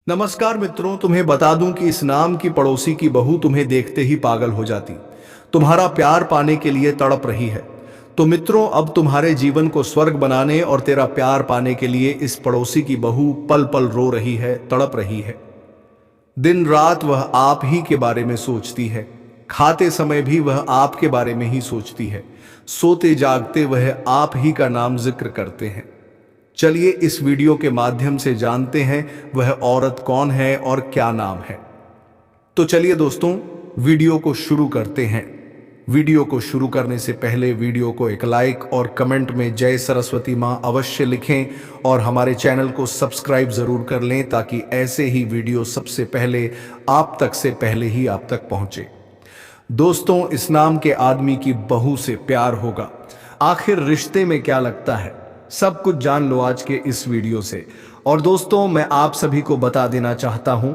नमस्कार मित्रों, तुम्हें बता दूं कि इस नाम की पड़ोसी की बहू तुम्हें देखते ही पागल हो जाती, तुम्हारा प्यार पाने के लिए तड़प रही है। तो मित्रों, अब तुम्हारे जीवन को स्वर्ग बनाने और तेरा प्यार पाने के लिए इस पड़ोसी की बहू पल पल रो रही है, तड़प रही है। दिन रात वह आप ही के बारे में सोचती है, खाते समय भी वह आपके बारे में ही सोचती है, सोते जागते वह आप ही का नाम जिक्र करते हैं। चलिए इस वीडियो के माध्यम से जानते हैं वह औरत कौन है और क्या नाम है। तो चलिए दोस्तों, वीडियो को शुरू करते हैं। वीडियो को शुरू करने से पहले वीडियो को एक लाइक और कमेंट में जय सरस्वती माँ अवश्य लिखें और हमारे चैनल को सब्सक्राइब जरूर कर लें ताकि ऐसे ही वीडियो सबसे पहले आप तक पहुंचे। दोस्तों, इस नाम के आदमी की बहू से प्यार होगा। आखिर रिश्ते में क्या लगता है, सब कुछ जान लो आज के इस वीडियो से। और दोस्तों, मैं आप सभी को बता देना चाहता हूं,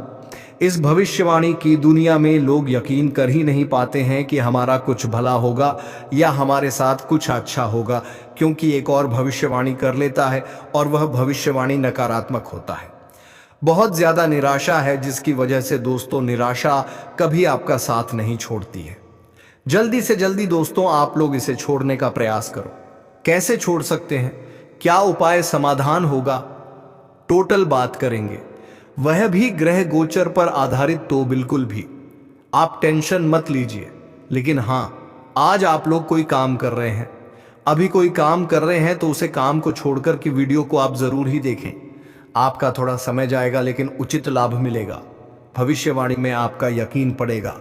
इस भविष्यवाणी की दुनिया में लोग यकीन कर ही नहीं पाते हैं कि हमारा कुछ भला होगा या हमारे साथ कुछ अच्छा होगा, क्योंकि एक और भविष्यवाणी कर लेता है और वह भविष्यवाणी नकारात्मक होता है। बहुत ज्यादा निराशा है, जिसकी वजह से दोस्तों निराशा कभी आपका साथ नहीं छोड़ती है। जल्दी से जल्दी दोस्तों आप लोग इसे छोड़ने का प्रयास करो। कैसे छोड़ सकते हैं, क्या उपाय समाधान होगा, टोटल बात करेंगे, वह भी ग्रह गोचर पर आधारित। तो बिल्कुल भी आप टेंशन मत लीजिए। लेकिन हां, आज आप लोग कोई काम कर रहे हैं, अभी कोई काम कर रहे हैं, तो उसे काम को छोड़कर की वीडियो को आप जरूर ही देखें। आपका थोड़ा समय जाएगा लेकिन उचित लाभ मिलेगा। भविष्यवाणी में आपका यकीन पड़ेगा,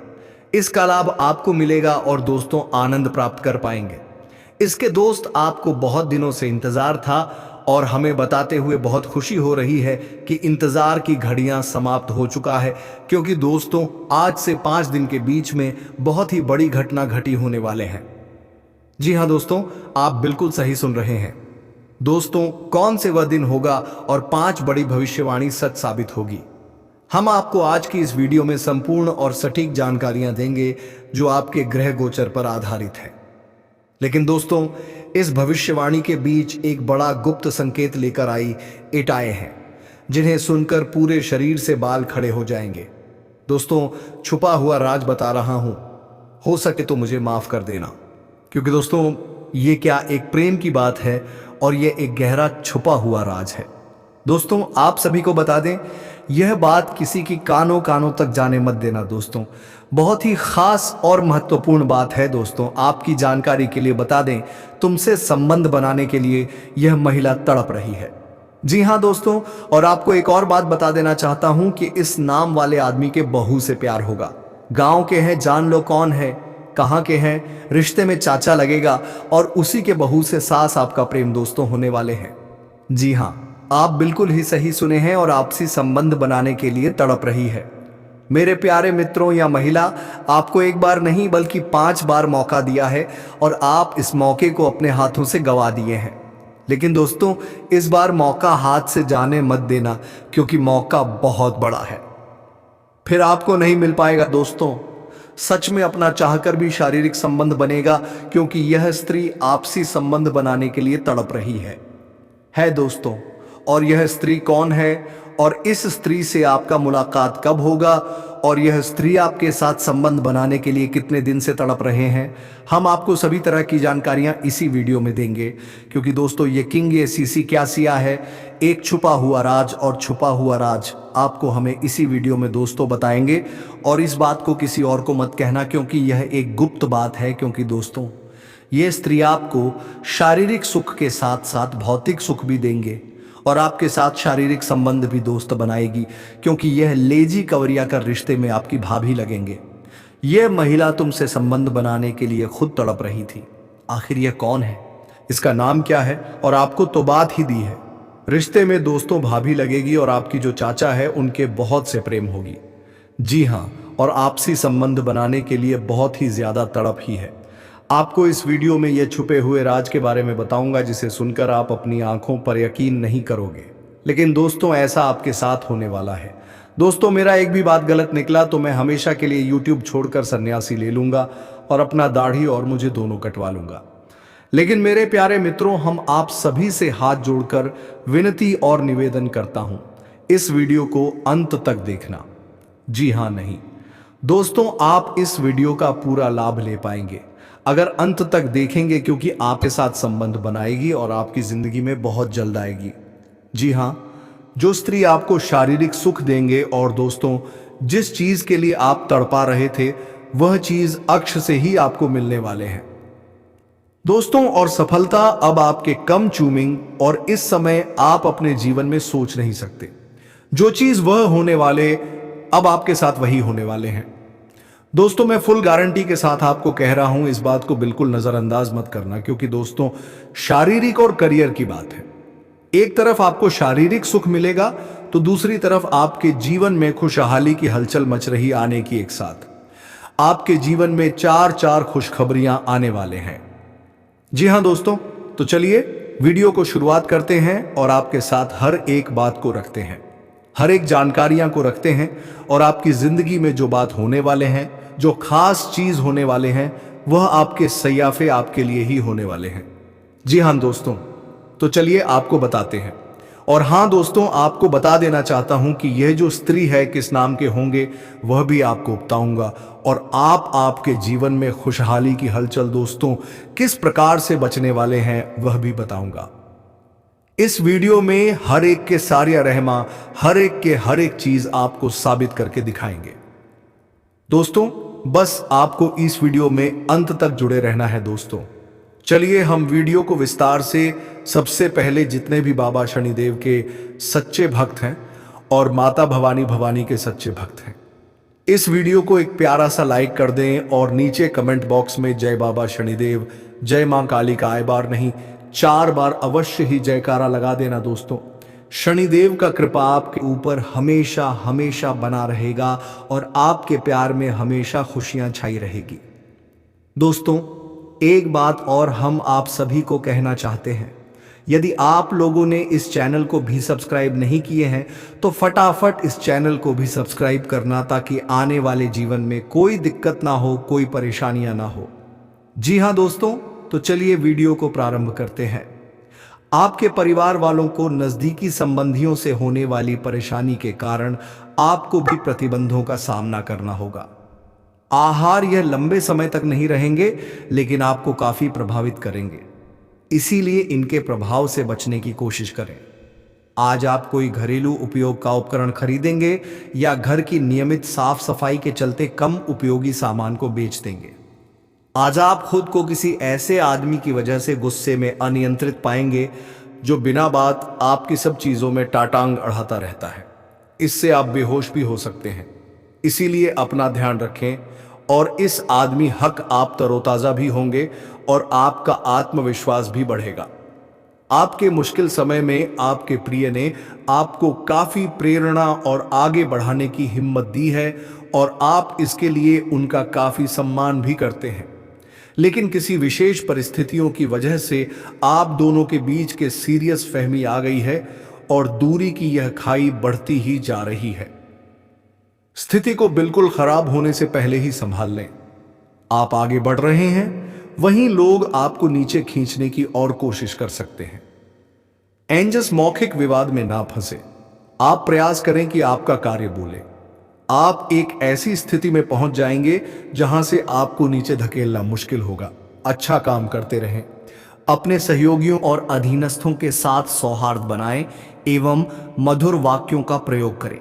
इसका लाभ आपको मिलेगा और दोस्तों आनंद प्राप्त कर पाएंगे। इसके दोस्त आपको बहुत दिनों से इंतजार था और हमें बताते हुए बहुत खुशी हो रही है कि इंतजार की घड़ियां समाप्त हो चुका है, क्योंकि दोस्तों आज से 5 दिन के बीच में बहुत ही बड़ी घटना घटी होने वाले हैं। जी हां दोस्तों, आप बिल्कुल सही सुन रहे हैं। दोस्तों, कौन से वह दिन होगा और 5 बड़ी भविष्यवाणी सच साबित होगी, हम आपको आज की इस वीडियो में संपूर्ण और सटीक जानकारियां देंगे जो आपके ग्रह गोचर पर आधारित है। लेकिन दोस्तों, इस भविष्यवाणी के बीच एक बड़ा गुप्त संकेत लेकर आई एटाएं हैं, जिन्हें सुनकर पूरे शरीर से बाल खड़े हो जाएंगे। दोस्तों, छुपा हुआ राज बता रहा हूं, हो सके तो मुझे माफ कर देना, क्योंकि दोस्तों ये क्या एक प्रेम की बात है और यह एक गहरा छुपा हुआ राज है। दोस्तों, आप सभी को बता दें, यह बात किसी की कानों कानों तक जाने मत देना। दोस्तों, बहुत ही खास और महत्वपूर्ण बात है। दोस्तों, आपकी जानकारी के लिए बता दें, तुमसे संबंध बनाने के लिए यह महिला तड़प रही है। जी हां दोस्तों, और आपको एक और बात बता देना चाहता हूं कि इस नाम वाले आदमी के बहू से प्यार होगा। गांव के हैं, जान लो कौन है, कहां के हैं, रिश्ते में चाचा लगेगा और उसी के बहू से सास आपका प्रेम दोस्तों होने वाले हैं। जी हां, आप बिल्कुल ही सही सुने हैं और आपसी संबंध बनाने के लिए तड़प रही है। मेरे प्यारे मित्रों, या महिला आपको एक बार नहीं बल्कि 5 बार मौका दिया है और आप इस मौके को अपने हाथों से गंवा दिए हैं। लेकिन दोस्तों, इस बार मौका हाथ से जाने मत देना, क्योंकि मौका बहुत बड़ा है, फिर आपको नहीं मिल पाएगा। दोस्तों, सच में अपना चाहकर भी शारीरिक संबंध बनेगा, क्योंकि यह स्त्री आपसी संबंध बनाने के लिए तड़प रही है दोस्तों। और यह स्त्री कौन है और इस स्त्री से आपका मुलाकात कब होगा और यह स्त्री आपके साथ संबंध बनाने के लिए कितने दिन से तड़प रहे हैं, हम आपको सभी तरह की जानकारियां इसी वीडियो में देंगे। क्योंकि दोस्तों, ये किंग ये सीसी क्या सिया है, एक छुपा हुआ राज, और छुपा हुआ राज आपको हमें इसी वीडियो में दोस्तों बताएंगे। और इस बात को किसी और को मत कहना, क्योंकि यह एक गुप्त बात है। क्योंकि दोस्तों, ये स्त्री आपको शारीरिक सुख के साथ साथ भौतिक सुख भी देंगे और आपके साथ शारीरिक संबंध भी दोस्त बनाएगी, क्योंकि यह लेजी कवरिया कर रिश्ते में आपकी भाभी लगेंगे। यह महिला तुमसे संबंध बनाने के लिए खुद तड़प रही थी। आखिर यह कौन है, इसका नाम क्या है, और आपको तो बात ही दी है, रिश्ते में दोस्तों भाभी लगेगी और आपकी जो चाचा है उनके बहुत से प्रेम होगी। जी हां, और आपसी संबंध बनाने के लिए बहुत ही ज्यादा तड़प ही है। आपको इस वीडियो में यह छुपे हुए राज के बारे में बताऊंगा, जिसे सुनकर आप अपनी आंखों पर यकीन नहीं करोगे। लेकिन दोस्तों, ऐसा आपके साथ होने वाला है। दोस्तों, मेरा एक भी बात गलत निकला तो मैं हमेशा के लिए YouTube छोड़कर सन्यासी ले लूंगा और अपना दाढ़ी और मुझे दोनों कटवा लूंगा। लेकिन मेरे प्यारे मित्रों, हम आप सभी से हाथ जोड़कर विनती और निवेदन करता हूं, इस वीडियो को अंत तक देखना। जी हाँ, नहीं दोस्तों, आप इस वीडियो का पूरा लाभ ले पाएंगे अगर अंत तक देखेंगे, क्योंकि आपके साथ संबंध बनाएगी और आपकी जिंदगी में बहुत जल्द आएगी। जी हाँ, जो स्त्री आपको शारीरिक सुख देंगे और दोस्तों जिस चीज के लिए आप तड़पा रहे थे वह चीज अक्ष से ही आपको मिलने वाले हैं दोस्तों। और सफलता अब आपके कम चूमिंग, और इस समय आप अपने जीवन में सोच नहीं सकते। जो चीज वह होने वाले अब आपके साथ वही होने वाले हैं दोस्तों। मैं फुल गारंटी के साथ आपको कह रहा हूं, इस बात को बिल्कुल नजरअंदाज मत करना, क्योंकि दोस्तों शारीरिक और करियर की बात है। एक तरफ आपको शारीरिक सुख मिलेगा तो दूसरी तरफ आपके जीवन में खुशहाली की हलचल मच रही आने की एक साथ। आपके जीवन में चार चार खुशखबरियां आने वाले हैं। जी हां दोस्तों, तो चलिए वीडियो को शुरुआत करते हैं और आपके साथ हर एक बात को रखते हैं, हर एक जानकारियां को रखते हैं, और आपकी जिंदगी में जो बात होने वाले हैं, जो खास चीज होने वाले हैं, वह आपके सयाफे आपके लिए ही होने वाले हैं। जी हां दोस्तों, तो चलिए आपको बताते हैं। और हां दोस्तों, आपको बता देना चाहता हूं कि यह जो स्त्री है किस नाम के होंगे वह भी आपको बताऊंगा, और आपके जीवन में खुशहाली की हलचल दोस्तों किस प्रकार से बचने वाले हैं वह भी बताऊंगा। इस वीडियो में हर एक के सारिया रहमा, हर एक के हर एक चीज आपको साबित करके दिखाएंगे दोस्तों। बस आपको इस वीडियो में अंत तक जुड़े रहना है दोस्तों। चलिए हम वीडियो को विस्तार से, सबसे पहले जितने भी बाबा शनिदेव के सच्चे भक्त हैं और माता भवानी के सच्चे भक्त हैं, इस वीडियो को एक प्यारा सा लाइक कर दें और नीचे कमेंट बॉक्स में जय बाबा शनिदेव, जय मां काली का 8 बार नहीं 4 बार अवश्य ही जयकारा लगा देना दोस्तों। शनिदेव का कृपा आपके ऊपर हमेशा हमेशा बना रहेगा और आपके प्यार में हमेशा खुशियां छाई रहेगी दोस्तों। एक बात और हम आप सभी को कहना चाहते हैं, यदि आप लोगों ने इस चैनल को भी सब्सक्राइब नहीं किए हैं तो फटाफट इस चैनल को भी सब्सक्राइब करना, ताकि आने वाले जीवन में कोई दिक्कत ना हो, कोई परेशानियां ना हो। जी हां दोस्तों, तो चलिए वीडियो को प्रारंभ करते हैं। आपके परिवार वालों को नजदीकी संबंधियों से होने वाली परेशानी के कारण आपको भी प्रतिबंधों का सामना करना होगा। आहार यह लंबे समय तक नहीं रहेंगे, लेकिन आपको काफी प्रभावित करेंगे, इसीलिए इनके प्रभाव से बचने की कोशिश करें। आज आप कोई घरेलू उपयोग का उपकरण खरीदेंगे या घर की नियमित साफ सफाई के चलते कम उपयोगी सामान को बेच देंगे। आज आप खुद को किसी ऐसे आदमी की वजह से गुस्से में अनियंत्रित पाएंगे जो बिना बात आपकी सब चीजों में टाटांग अड़ाता रहता है। इससे आप बेहोश भी हो सकते हैं, इसीलिए अपना ध्यान रखें। और इस आदमी हक आप तरोताजा भी होंगे और आपका आत्मविश्वास भी बढ़ेगा। आपके मुश्किल समय में आपके प्रिय ने आपको काफी प्रेरणा और आगे बढ़ाने की हिम्मत दी है, और आप इसके लिए उनका काफी सम्मान भी करते हैं। लेकिन किसी विशेष परिस्थितियों की वजह से आप दोनों के बीच के सीरियस फहमी आ गई है और दूरी की यह खाई बढ़ती ही जा रही है। स्थिति को बिल्कुल खराब होने से पहले ही संभाल लें। आप आगे बढ़ रहे हैं, वहीं लोग आपको नीचे खींचने की और कोशिश कर सकते हैं। एंजस मौखिक विवाद में ना फंसे। आप प्रयास करें कि आपका कार्य बोले। आप एक ऐसी स्थिति में पहुंच जाएंगे जहां से आपको नीचे धकेलना मुश्किल होगा। अच्छा काम करते रहें। अपने सहयोगियों और अधीनस्थों के साथ सौहार्द बनाएं एवं मधुर वाक्यों का प्रयोग करें।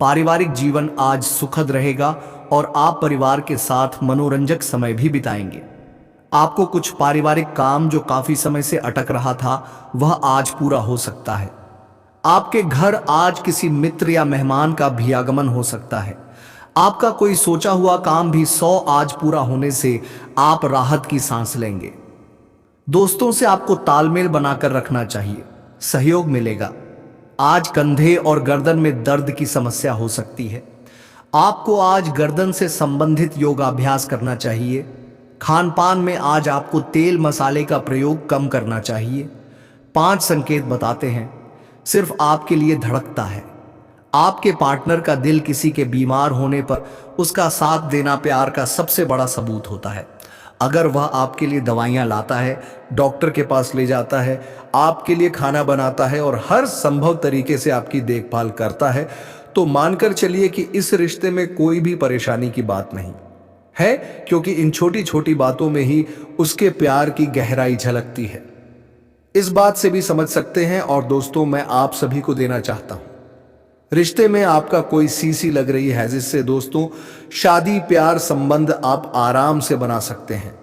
पारिवारिक जीवन आज सुखद रहेगा और आप परिवार के साथ मनोरंजक समय भी बिताएंगे। आपको कुछ पारिवारिक काम जो काफी समय से अटक रहा था वह आज पूरा हो सकता है। आपके घर आज किसी मित्र या मेहमान का भी आगमन हो सकता है। आपका कोई सोचा हुआ काम भी 100 आज पूरा होने से आप राहत की सांस लेंगे। दोस्तों से आपको तालमेल बनाकर रखना चाहिए, सहयोग मिलेगा। आज कंधे और गर्दन में दर्द की समस्या हो सकती है। आपको आज गर्दन से संबंधित योगाभ्यास करना चाहिए। खान पान में आज आपको तेल मसाले का प्रयोग कम करना चाहिए। 5 संकेत बताते हैं, सिर्फ आपके लिए धड़कता है। आपके पार्टनर का दिल किसी के बीमार होने पर उसका साथ देना प्यार का सबसे बड़ा सबूत होता है। अगर वह आपके लिए दवाइयाँ लाता है, डॉक्टर के पास ले जाता है, आपके लिए खाना बनाता है और हर संभव तरीके से आपकी देखभाल करता है, तो मानकर चलिए कि इस रिश्ते में कोई भी परेशानी की बात नहीं है, क्योंकि इन छोटी छोटी बातों में ही उसके प्यार की गहराई झलकती है। इस बात से भी समझ सकते हैं। और दोस्तों, मैं आप सभी को देना चाहता हूं, रिश्ते में आपका कोई सीसी लग रही है जिससे दोस्तों शादी प्यार संबंध आप आराम से बना सकते हैं।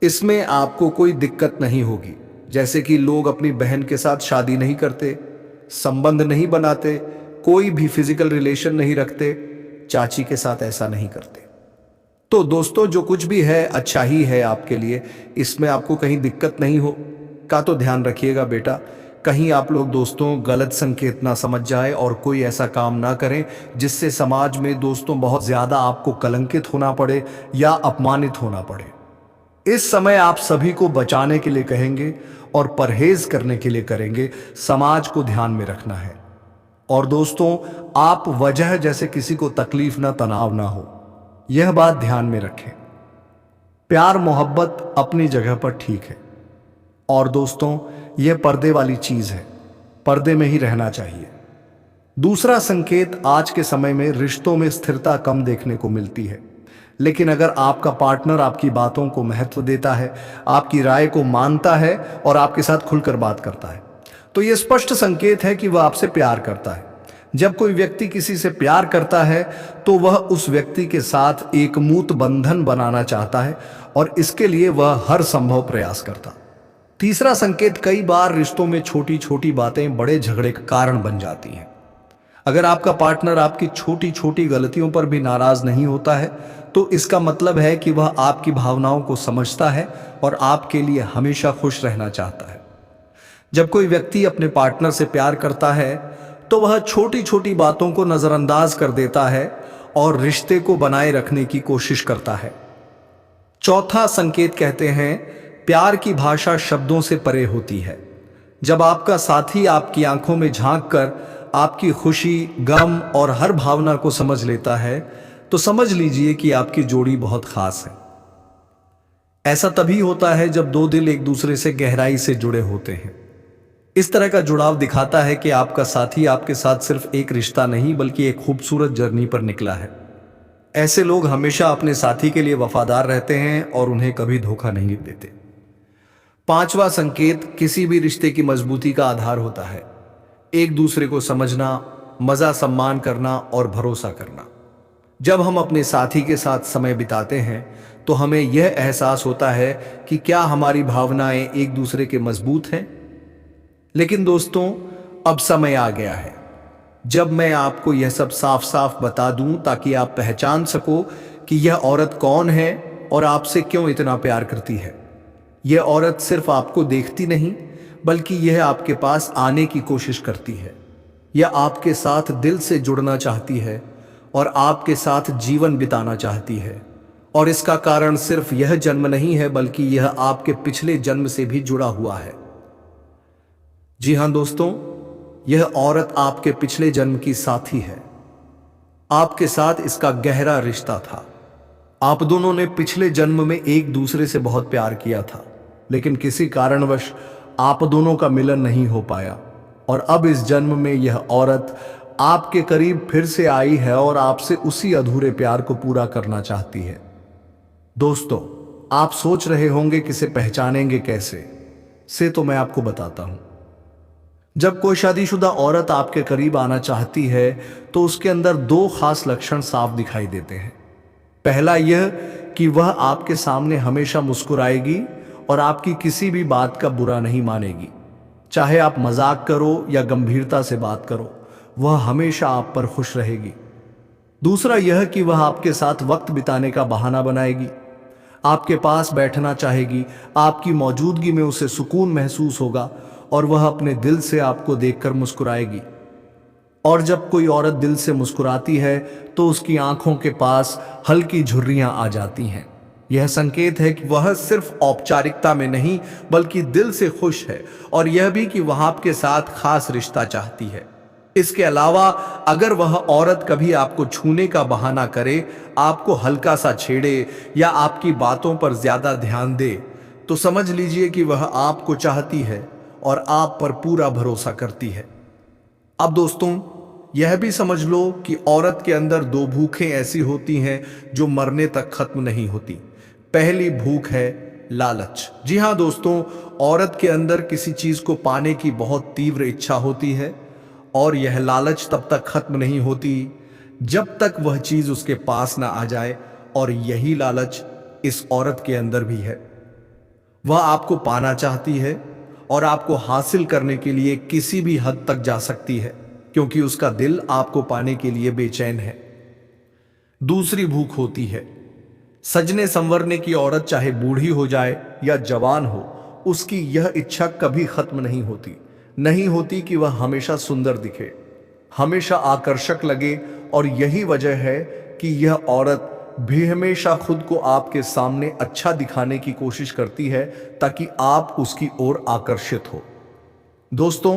इसमें आपको कोई दिक्कत नहीं होगी। जैसे कि लोग अपनी बहन के साथ शादी नहीं करते, संबंध नहीं बनाते, कोई भी फिजिकल रिलेशन नहीं रखते, चाची के साथ ऐसा नहीं करते। तो दोस्तों, जो कुछ भी है अच्छा ही है आपके लिए, इसमें आपको कहीं दिक्कत नहीं हो का तो ध्यान रखिएगा बेटा। कहीं आप लोग दोस्तों गलत संकेत ना समझ जाए और कोई ऐसा काम ना करें जिससे समाज में दोस्तों बहुत ज्यादा आपको कलंकित होना पड़े या अपमानित होना पड़े। इस समय आप सभी को बचाने के लिए कहेंगे और परहेज करने के लिए करेंगे, समाज को ध्यान में रखना है। और दोस्तों, आप वजह जैसे किसी को तकलीफ ना तनाव ना हो, यह बात ध्यान में रखें। प्यार मोहब्बत अपनी जगह पर ठीक है, और दोस्तों यह पर्दे वाली चीज है, पर्दे में ही रहना चाहिए। दूसरा संकेत, आज के समय में रिश्तों में स्थिरता कम देखने को मिलती है, लेकिन अगर आपका पार्टनर आपकी बातों को महत्व देता है, आपकी राय को मानता है और आपके साथ खुलकर बात करता है, तो यह स्पष्ट संकेत है कि वह आपसे प्यार करता है। जब कोई व्यक्ति किसी से प्यार करता है तो वह उस व्यक्ति के साथ एक मूत बंधन बनाना चाहता है और इसके लिए वह हर संभव प्रयास करता। तीसरा संकेत, कई बार रिश्तों में छोटी छोटी बातें बड़े झगड़े का कारण बन जाती हैं। अगर आपका पार्टनर आपकी छोटी छोटी गलतियों पर भी नाराज नहीं होता है, तो इसका मतलब है कि वह आपकी भावनाओं को समझता है और आपके लिए हमेशा खुश रहना चाहता है। जब कोई व्यक्ति अपने पार्टनर से प्यार करता है तो वह छोटी छोटी बातों को नजरअंदाज कर देता है और रिश्ते को बनाए रखने की कोशिश करता है। चौथा संकेत कहते हैं, प्यार की भाषा शब्दों से परे होती है। जब आपका साथी आपकी आंखों में झांक कर आपकी खुशी, गम और हर भावना को समझ लेता है, तो समझ लीजिए कि आपकी जोड़ी बहुत खास है। ऐसा तभी होता है जब दो दिल एक दूसरे से गहराई से जुड़े होते हैं। इस तरह का जुड़ाव दिखाता है कि आपका साथी आपके साथ सिर्फ एक रिश्ता नहीं बल्कि एक खूबसूरत जर्नी पर निकला है। ऐसे लोग हमेशा अपने साथी के लिए वफादार रहते हैं और उन्हें कभी धोखा नहीं देते। पांचवा संकेत, किसी भी रिश्ते की मजबूती का आधार होता है एक दूसरे को समझना, मजा सम्मान करना और भरोसा करना। जब हम अपने साथी के साथ समय बिताते हैं तो हमें यह एहसास होता है कि क्या हमारी भावनाएं एक दूसरे के मजबूत हैं। लेकिन दोस्तों, अब समय आ गया है जब मैं आपको यह सब साफ साफ बता दूं ताकि आप पहचान सको कि यह औरत कौन है और आपसे क्यों इतना प्यार करती है। यह औरत सिर्फ आपको देखती नहीं बल्कि यह आपके पास आने की कोशिश करती है। यह आपके साथ दिल से जुड़ना चाहती है और आपके साथ जीवन बिताना चाहती है। और इसका कारण सिर्फ यह जन्म नहीं है बल्कि यह आपके पिछले जन्म से भी जुड़ा हुआ है। जी हां दोस्तों, यह औरत आपके पिछले जन्म की साथी है। आपके साथ इसका गहरा रिश्ता था। आप दोनों ने पिछले जन्म में एक दूसरे से बहुत प्यार किया था, लेकिन किसी कारणवश आप दोनों का मिलन नहीं हो पाया और अब इस जन्म में यह औरत आपके करीब फिर से आई है और आपसे उसी अधूरे प्यार को पूरा करना चाहती है। दोस्तों, आप सोच रहे होंगे कि इसे पहचानेंगे कैसे, से तो मैं आपको बताता हूं। जब कोई शादीशुदा औरत आपके करीब आना चाहती है तो उसके अंदर दो खास लक्षण साफ दिखाई देते हैं। पहला यह कि वह आपके सामने हमेशा मुस्कुराएगी और आपकी किसी भी बात का बुरा नहीं मानेगी। चाहे आप मजाक करो या गंभीरता से बात करो, वह हमेशा आप पर खुश रहेगी। दूसरा यह कि वह आपके साथ वक्त बिताने का बहाना बनाएगी, आपके पास बैठना चाहेगी, आपकी मौजूदगी में उसे सुकून महसूस होगा और वह अपने दिल से आपको देखकर मुस्कुराएगी। और जब कोई औरत दिल से मुस्कुराती है तो उसकी आंखों के पास हल्की झुर्रियां आ जाती हैं। यह संकेत है कि वह सिर्फ औपचारिकता में नहीं बल्कि दिल से खुश है और यह भी कि वह आपके साथ खास रिश्ता चाहती है। इसके अलावा अगर वह औरत कभी आपको छूने का बहाना करे, आपको हल्का सा छेड़े या आपकी बातों पर ज्यादा ध्यान दे, तो समझ लीजिए कि वह आपको चाहती है और आप पर पूरा भरोसा करती है। अब दोस्तों, यह भी समझ लो कि औरत के अंदर दो भूखें ऐसी होती हैं जो मरने तक खत्म नहीं होती। पहली भूख है लालच। जी हाँ दोस्तों, औरत के अंदर किसी चीज को पाने की बहुत तीव्र इच्छा होती है और यह लालच तब तक खत्म नहीं होती जब तक वह चीज उसके पास ना आ जाए। और यही लालच इस औरत के अंदर भी है। वह आपको पाना चाहती है और आपको हासिल करने के लिए किसी भी हद तक जा सकती है, क्योंकि उसका दिल आपको पाने के लिए बेचैन है। दूसरी भूख होती है सजने संवरने की। औरत चाहे बूढ़ी हो जाए या जवान हो, उसकी यह इच्छा कभी खत्म नहीं होती कि वह हमेशा सुंदर दिखे, हमेशा आकर्षक लगे। और यही वजह है कि यह औरत भी हमेशा खुद को आपके सामने अच्छा दिखाने की कोशिश करती है ताकि आप उसकी ओर आकर्षित हो। दोस्तों,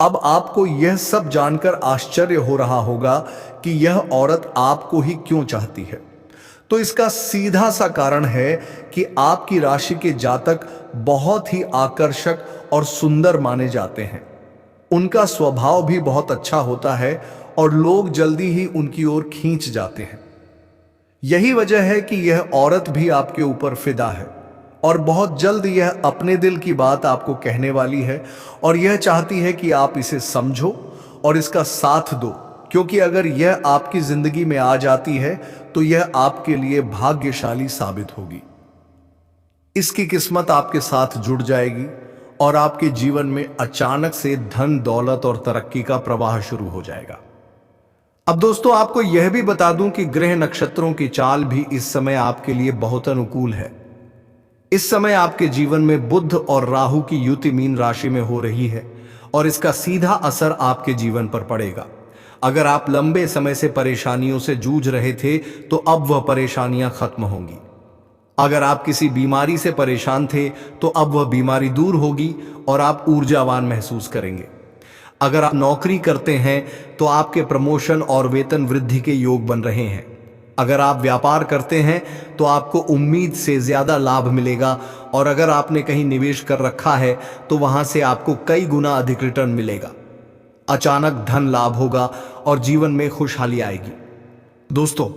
अब आपको यह सब जानकर आश्चर्य हो रहा होगा कि यह औरत आपको ही क्यों चाहती है। तो इसका सीधा सा कारण है कि आपकी राशि के जातक बहुत ही आकर्षक और सुंदर माने जाते हैं। उनका स्वभाव भी बहुत अच्छा होता है और लोग जल्दी ही उनकी ओर खींच जाते हैं। यही वजह है कि यह औरत भी आपके ऊपर फिदा है और बहुत जल्द यह अपने दिल की बात आपको कहने वाली है और यह चाहती है कि आप इसे समझो और इसका साथ दो, क्योंकि अगर यह आपकी जिंदगी में आ जाती है तो यह आपके लिए भाग्यशाली साबित होगी। इसकी किस्मत आपके साथ जुड़ जाएगी और आपके जीवन में अचानक से धन, दौलत और तरक्की का प्रवाह शुरू हो जाएगा। अब दोस्तों, आपको यह भी बता दूं कि ग्रह नक्षत्रों की चाल भी इस समय आपके लिए बहुत अनुकूल है। इस समय आपके जीवन में बुध और राहु की युति मीन राशि में हो रही है और इसका सीधा असर आपके जीवन पर पड़ेगा। अगर आप लंबे समय से परेशानियों से जूझ रहे थे तो अब वह परेशानियां खत्म होंगी। अगर आप किसी बीमारी से परेशान थे तो अब वह बीमारी दूर होगी और आप ऊर्जावान महसूस करेंगे। अगर आप नौकरी करते हैं तो आपके प्रमोशन और वेतन वृद्धि के योग बन रहे हैं। अगर आप व्यापार करते हैं तो आपको उम्मीद से ज्यादा लाभ मिलेगा और अगर आपने कहीं निवेश कर रखा है तो वहां से आपको कई गुना अधिक रिटर्न मिलेगा। अचानक धन लाभ होगा और जीवन में खुशहाली आएगी। दोस्तों,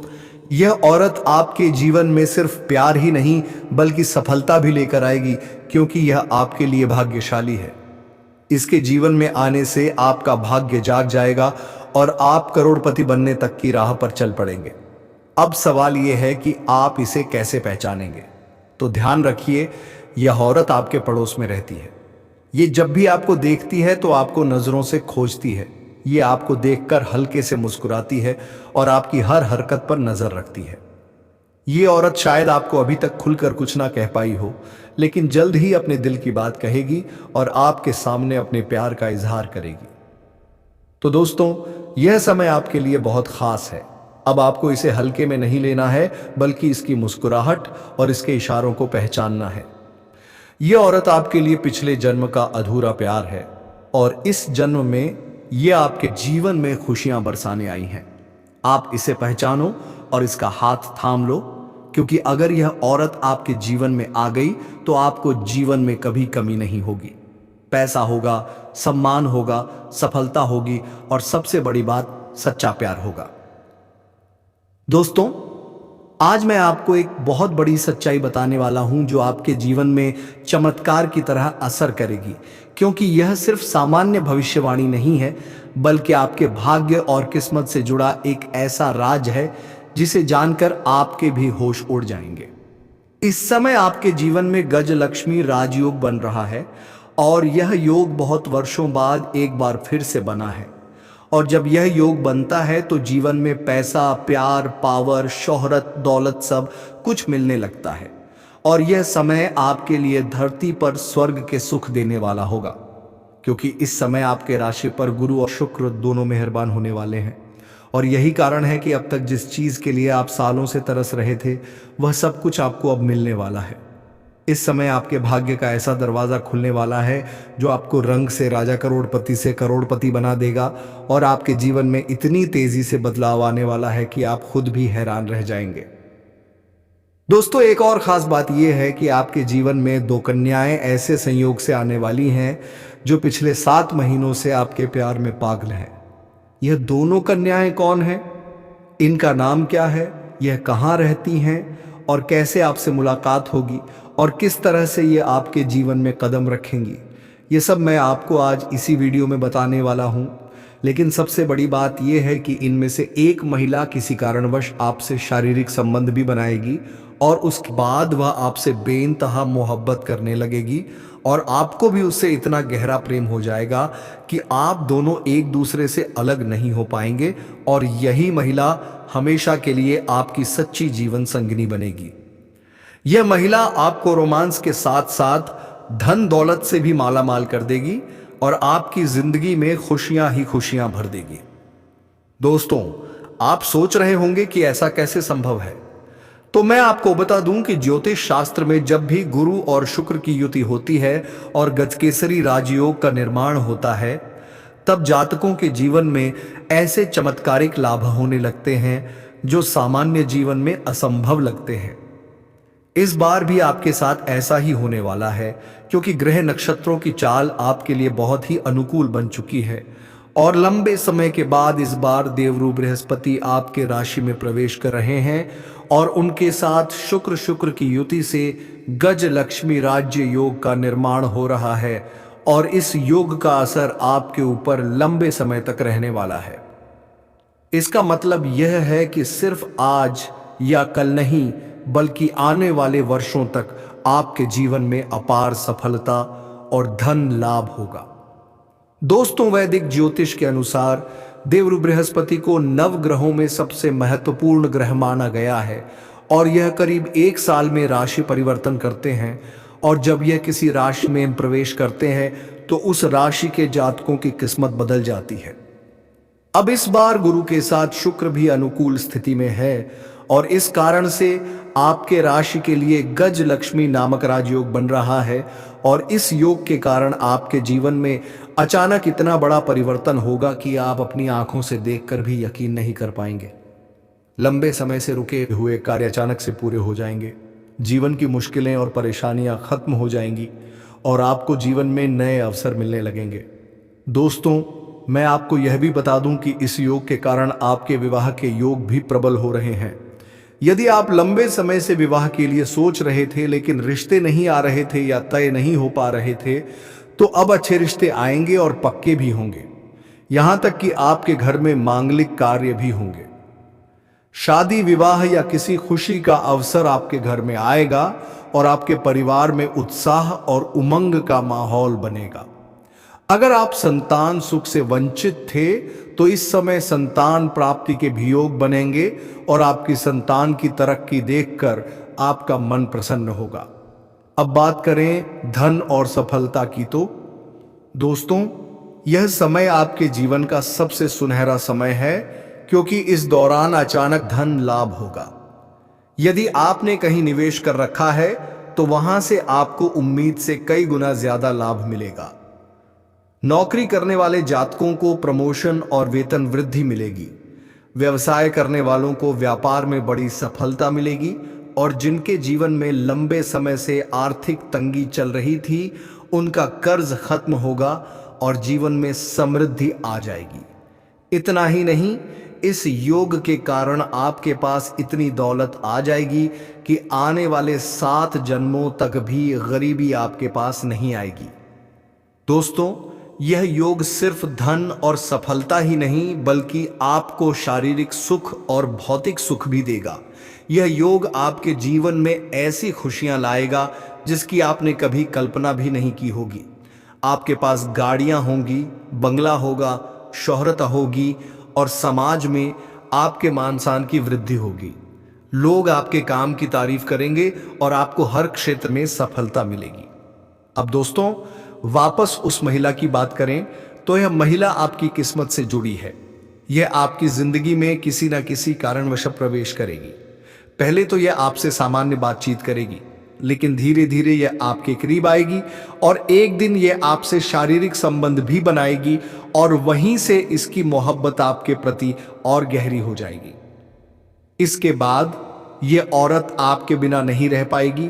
यह औरत आपके जीवन में सिर्फ प्यार ही नहीं बल्कि सफलता भी लेकर आएगी, क्योंकि यह आपके लिए भाग्यशाली है। इसके जीवन में आने से आपका भाग्य जाग जाएगा और आप करोड़पति बनने तक की राह पर चल पड़ेंगे। अब सवाल यह है कि आप इसे कैसे पहचानेंगे। तो ध्यान रखिए, यह औरत आपके पड़ोस में रहती है। ये जब भी आपको देखती है तो आपको नजरों से खोजती है। ये आपको देखकर हल्के से मुस्कुराती है और आपकी हर हरकत पर नजर रखती है। ये औरत शायद आपको अभी तक खुलकर कुछ ना कह पाई हो, लेकिन जल्द ही अपने दिल की बात कहेगी और आपके सामने अपने प्यार का इजहार करेगी। तो दोस्तों, यह समय आपके लिए बहुत खास है। अब आपको इसे हल्के में नहीं लेना है, बल्कि इसकी मुस्कुराहट और इसके इशारों को पहचानना है। यह औरत आपके लिए पिछले जन्म का अधूरा प्यार है और इस जन्म में यह आपके जीवन में खुशियां बरसाने आई हैं। आप इसे पहचानो और इसका हाथ थाम लो, क्योंकि अगर यह औरत आपके जीवन में आ गई तो आपको जीवन में कभी कमी नहीं होगी। पैसा होगा, सम्मान होगा, सफलता होगी और सबसे बड़ी बात, सच्चा प्यार होगा। दोस्तों, आज मैं आपको एक बहुत बड़ी सच्चाई बताने वाला हूं जो आपके जीवन में चमत्कार की तरह असर करेगी, क्योंकि यह सिर्फ सामान्य भविष्यवाणी नहीं है, बल्कि आपके भाग्य और किस्मत से जुड़ा एक ऐसा राज है जिसे जानकर आपके भी होश उड़ जाएंगे। इस समय आपके जीवन में गजलक्ष्मी राजयोग बन रहा है और यह योग बहुत वर्षों बाद एक बार फिर से बना है। और जब यह योग बनता है तो जीवन में पैसा, प्यार, पावर, शोहरत, दौलत सब कुछ मिलने लगता है और यह समय आपके लिए धरती पर स्वर्ग के सुख देने वाला होगा, क्योंकि इस समय आपके राशि पर गुरु और शुक्र दोनों मेहरबान होने वाले हैं। और यही कारण है कि अब तक जिस चीज के लिए आप सालों से तरस रहे थे, वह सब कुछ आपको अब मिलने वाला है। इस समय आपके भाग्य का ऐसा दरवाज़ा खुलने वाला है जो आपको रंग से राजा करोड़पति से करोड़पति बना देगा और आपके जीवन में इतनी तेजी से बदलाव आने वाला है कि आप खुद भी हैरान रह जाएंगे। दोस्तों, एक और खास बात यह है कि आपके जीवन में 2 कन्याएं ऐसे संयोग से आने वाली हैं जो पिछले 7 महीनों से आपके प्यार में पागल हैं। यह दोनों कन्याएं कौन हैं? इनका नाम क्या है? यह कहाँ रहती हैं और कैसे आपसे मुलाकात होगी और किस तरह से ये आपके जीवन में कदम रखेंगी, ये सब मैं आपको आज इसी वीडियो में बताने वाला हूँ। लेकिन सबसे बड़ी बात यह है कि इनमें से एक महिला किसी कारणवश आपसे शारीरिक संबंध भी बनाएगी और उसके बाद वह आपसे बेइंतहा मोहब्बत करने लगेगी और आपको भी उससे इतना गहरा प्रेम हो जाएगा कि आप दोनों एक दूसरे से अलग नहीं हो पाएंगे और यही महिला हमेशा के लिए आपकी सच्ची जीवन संगिनी बनेगी। यह महिला आपको रोमांस के साथ साथ धन दौलत से भी माला माल कर देगी और आपकी जिंदगी में खुशियां ही खुशियां भर देगी। दोस्तों, आप सोच रहे होंगे कि ऐसा कैसे संभव है, तो मैं आपको बता दूं कि ज्योतिष शास्त्र में जब भी गुरु और शुक्र की युति होती है और गजकेसरी राजयोग का निर्माण होता है, तब जातकों के जीवन में ऐसे चमत्कारिक लाभ होने लगते हैं जो सामान्य जीवन में असंभव लगते हैं। इस बार भी आपके साथ ऐसा ही होने वाला है क्योंकि ग्रह नक्षत्रों की चाल आपके लिए बहुत ही अनुकूल बन चुकी है और लंबे समय के बाद इस बार देवगुरु बृहस्पति आपके राशि में प्रवेश कर रहे हैं और उनके साथ शुक्र की युति से गज लक्ष्मी राज्य योग का निर्माण हो रहा है और इस योग का असर आपके ऊपर लंबे समय तक रहने वाला है। इसका मतलब यह है कि सिर्फ आज या कल नहीं बल्कि आने वाले वर्षों तक आपके जीवन में अपार सफलता और धन लाभ होगा। दोस्तों, वैदिक ज्योतिष के अनुसार देवगुरु बृहस्पति को नवग्रहों में सबसे महत्वपूर्ण ग्रह माना गया है और यह करीब 1 साल में राशि परिवर्तन करते हैं और जब यह किसी राशि में प्रवेश करते हैं तो उस राशि के जातकों की किस्मत बदल जाती है। अब इस बार गुरु के साथ शुक्र भी अनुकूल स्थिति में है और इस कारण से आपके राशि के लिए गज लक्ष्मी नामक राजयोग बन रहा है और इस योग के कारण आपके जीवन में अचानक इतना बड़ा परिवर्तन होगा कि आप अपनी आंखों से देखकर भी यकीन नहीं कर पाएंगे। लंबे समय से रुके हुए कार्य अचानक से पूरे हो जाएंगे, जीवन की मुश्किलें और परेशानियां खत्म हो जाएंगी और आपको जीवन में नए अवसर मिलने लगेंगे। दोस्तों, मैं आपको यह भी बता दूं कि इस योग के कारण आपके विवाह के योग भी प्रबल हो रहे हैं। यदि आप लंबे समय से विवाह के लिए सोच रहे थे लेकिन रिश्ते नहीं आ रहे थे या तय नहीं हो पा रहे थे, तो अब अच्छे रिश्ते आएंगे और पक्के भी होंगे। यहां तक कि आपके घर में मांगलिक कार्य भी होंगे। शादी, विवाह या किसी खुशी का अवसर आपके घर में आएगा और आपके परिवार में उत्साह और उमंग का माहौल बनेगा। अगर आप संतान सुख से वंचित थे तो इस समय संतान प्राप्ति के भी योग बनेंगे और आपकी संतान की तरक्की देखकर आपका मन प्रसन्न होगा। अब बात करें धन और सफलता की, तो दोस्तों, यह समय आपके जीवन का सबसे सुनहरा समय है क्योंकि इस दौरान अचानक धन लाभ होगा। यदि आपने कहीं निवेश कर रखा है तो वहां से आपको उम्मीद से कई गुना ज्यादा लाभ मिलेगा। नौकरी करने वाले जातकों को प्रमोशन और वेतन वृद्धि मिलेगी। व्यवसाय करने वालों को व्यापार में बड़ी सफलता मिलेगी और जिनके जीवन में लंबे समय से आर्थिक तंगी चल रही थी उनका कर्ज खत्म होगा और जीवन में समृद्धि आ जाएगी। इतना ही नहीं, इस योग के कारण आपके पास इतनी दौलत आ जाएगी कि आने वाले 7 जन्मों तक भी गरीबी आपके पास नहीं आएगी। दोस्तों, यह योग सिर्फ धन और सफलता ही नहीं बल्कि आपको शारीरिक सुख और भौतिक सुख भी देगा। यह योग आपके जीवन में ऐसी खुशियां लाएगा जिसकी आपने कभी कल्पना भी नहीं की होगी। आपके पास गाड़ियां होंगी, बंगला होगा, शोहरत होगी और समाज में आपके मान सम्मान की वृद्धि होगी। लोग आपके काम की तारीफ करेंगे और आपको हर क्षेत्र में सफलता मिलेगी। अब दोस्तों, वापस उस महिला की बात करें तो यह महिला आपकी किस्मत से जुड़ी है। यह आपकी जिंदगी में किसी न किसी कारणवश प्रवेश करेगी। पहले तो यह आपसे सामान्य बातचीत करेगी, लेकिन धीरे धीरे यह आपके करीब आएगी और एक दिन यह आपसे शारीरिक संबंध भी बनाएगी और वहीं से इसकी मोहब्बत आपके प्रति और गहरी हो जाएगी। इसके बाद यह औरत आपके बिना नहीं रह पाएगी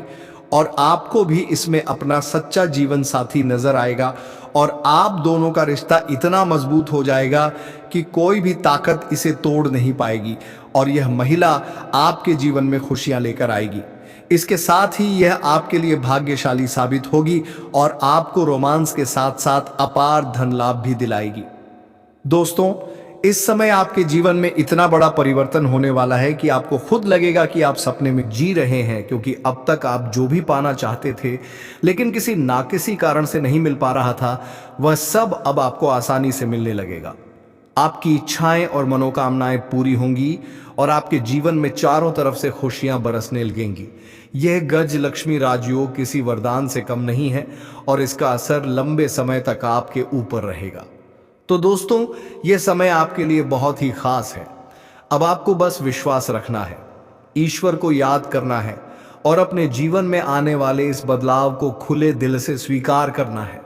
और आपको भी इसमें अपना सच्चा जीवन साथी नजर आएगा और आप दोनों का रिश्ता इतना मजबूत हो जाएगा कि कोई भी ताकत इसे तोड़ नहीं पाएगी और यह महिला आपके जीवन में खुशियां लेकर आएगी। इसके साथ ही यह आपके लिए भाग्यशाली साबित होगी और आपको रोमांस के साथ साथ अपार धन लाभ भी दिलाएगी। दोस्तों, इस समय आपके जीवन में इतना बड़ा परिवर्तन होने वाला है कि आपको खुद लगेगा कि आप सपने में जी रहे हैं, क्योंकि अब तक आप जो भी पाना चाहते थे लेकिन किसी ना किसी कारण से नहीं मिल पा रहा था, वह सब अब आपको आसानी से मिलने लगेगा। आपकी इच्छाएं और मनोकामनाएं पूरी होंगी और आपके जीवन में चारों तरफ से खुशियां बरसने लगेंगी। यह गज लक्ष्मी राजयोग किसी वरदान से कम नहीं है और इसका असर लंबे समय तक आपके ऊपर रहेगा। तो दोस्तों, यह समय आपके लिए बहुत ही खास है। अब आपको बस विश्वास रखना है, ईश्वर को याद करना है और अपने जीवन में आने वाले इस बदलाव को खुले दिल से स्वीकार करना है,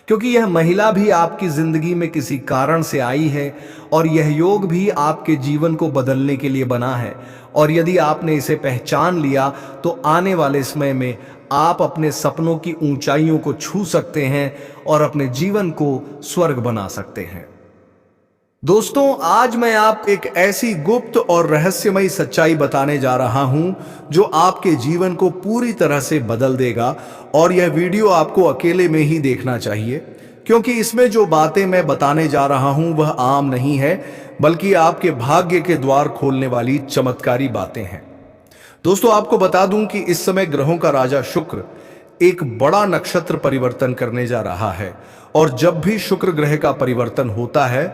क्योंकि यह महिला भी आपकी जिंदगी में किसी कारण से आई है और यह योग भी आपके जीवन को बदलने के लिए बना है। और यदि आपने इसे पहचान लिया तो आने वाले समय में आप अपने सपनों की ऊंचाइयों को छू सकते हैं और अपने जीवन को स्वर्ग बना सकते हैं। दोस्तों, आज मैं आपको एक ऐसी गुप्त और रहस्यमयी सच्चाई बताने जा रहा हूं जो आपके जीवन को पूरी तरह से बदल देगा और यह वीडियो आपको अकेले में ही देखना चाहिए, क्योंकि इसमें जो बातें मैं बताने जा रहा हूं वह आम नहीं है, बल्कि आपके भाग्य के द्वार खोलने वाली चमत्कारी बातें हैं। दोस्तों, आपको बता दूं कि इस समय ग्रहों का राजा शुक्र एक बड़ा नक्षत्र परिवर्तन करने जा रहा है और जब भी शुक्र ग्रह का परिवर्तन होता है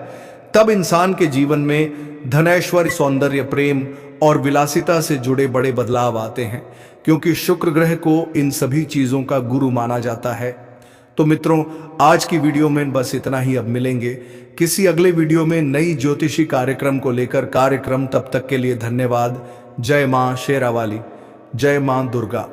तब इंसान के जीवन में धनैश्वर्य, सौंदर्य, प्रेम और विलासिता से जुड़े बड़े बदलाव आते हैं, क्योंकि शुक्र ग्रह को इन सभी चीजों का गुरु माना जाता है। तो मित्रों, आज की वीडियो में बस इतना ही। अब मिलेंगे किसी अगले वीडियो में नई ज्योतिषी कार्यक्रम को लेकर। तब तक के लिए धन्यवाद। जय मां शेरावाली, जय मां दुर्गा।